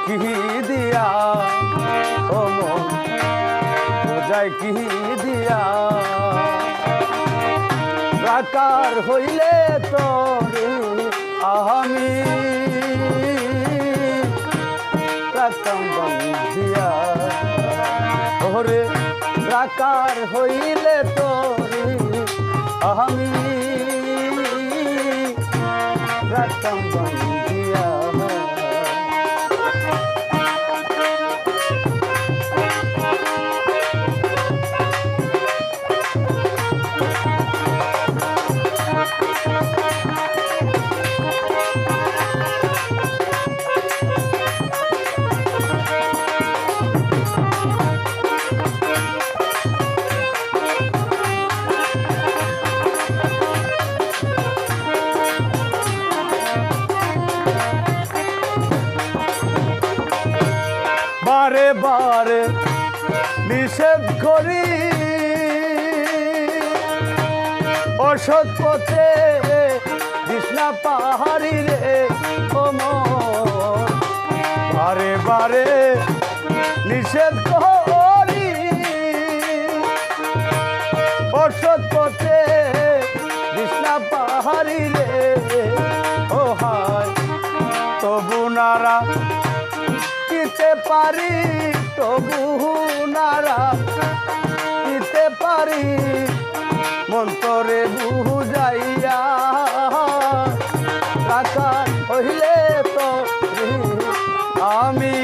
কি দিয়া ও মন বোঝাই কি দিয়া রাকার হইলে তোরে আমি রাখতাম বন্ধিয়া ওরে রাকার হইলে তোরে আমি রাখতাম বন্ধিয়া বারে বারে নিষেধ করি অসৎ পথে কৃষ্ণা পাহাড়ি রে ও মন বারে বারে নিষেধ করি অসৎ পথে কৃষ্ণা পাহাড়ি রে ও হায় তবু নারা দিতে পারি তবু নারা দিতে পারি মন্তরে বুঝাইয়া রাকার হইলে তো আমি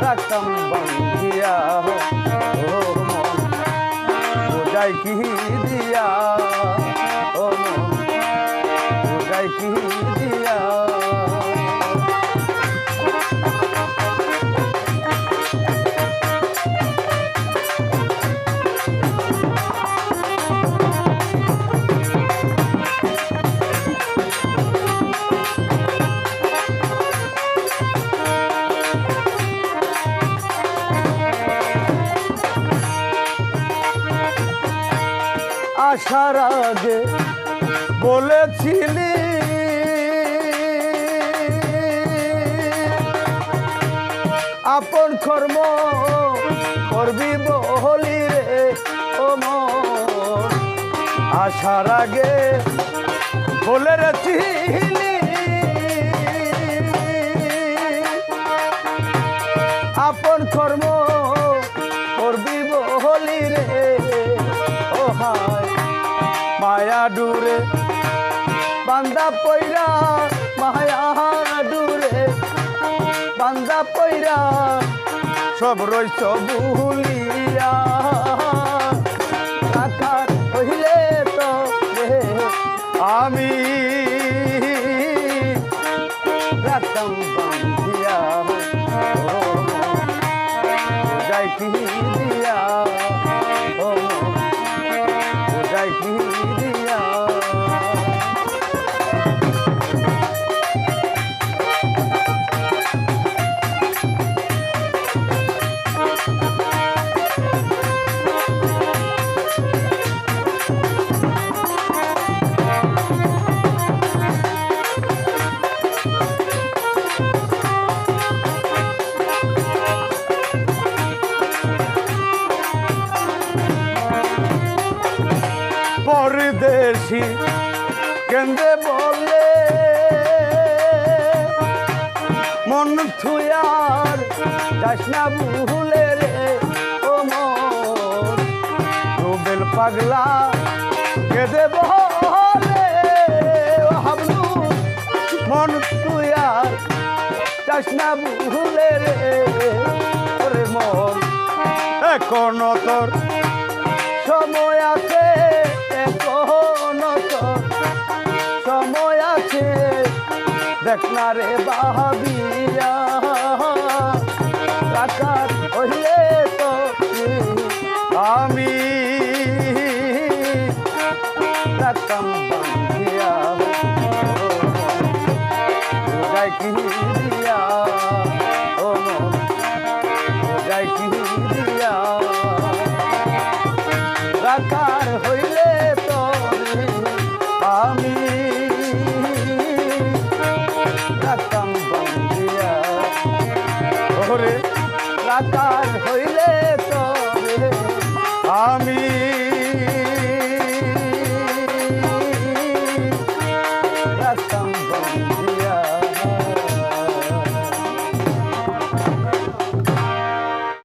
রাখতাম বন্ধিয়া ও মন বোঝাই কি দিয়া ও মন বোঝাই কি দিয়া আসার আগে বলেছিলি আপন কর্ম করবি বলি রে ও মন আসার আগে বলে রেছিলি আপন কর্ম করবি বলি রে ও হায় মায়া ডুরে বান্দা পয়রা মায়া ডুরে বান্দা পয়রা সব রইছ ভুলিয়া রাকার হইলে তো আমি রাখতাম বন্ধিয়া যাই কি দিয়া ও যাই কি দিয়া পরদেশি কেন্দ্রে বলে মন থুয়ার যাস না ভুলে রে ও মন রুবেল পাগলা কেঁদে বলে হাবলু মন থুয়ার যাস না ভুলে রে ওরে মন এখনো তোর সময় আছে এখনো তোর সময় আছে দেখ না রে বাহাবিয়া রাকার হইলে তো আমি রাখতাম বন্ধিয়া যাই কি দিয়া ও মন যাই কি দিয়া রাকার হইলে তো আমি রাখতাম নিরাকার হইলে তবে আমি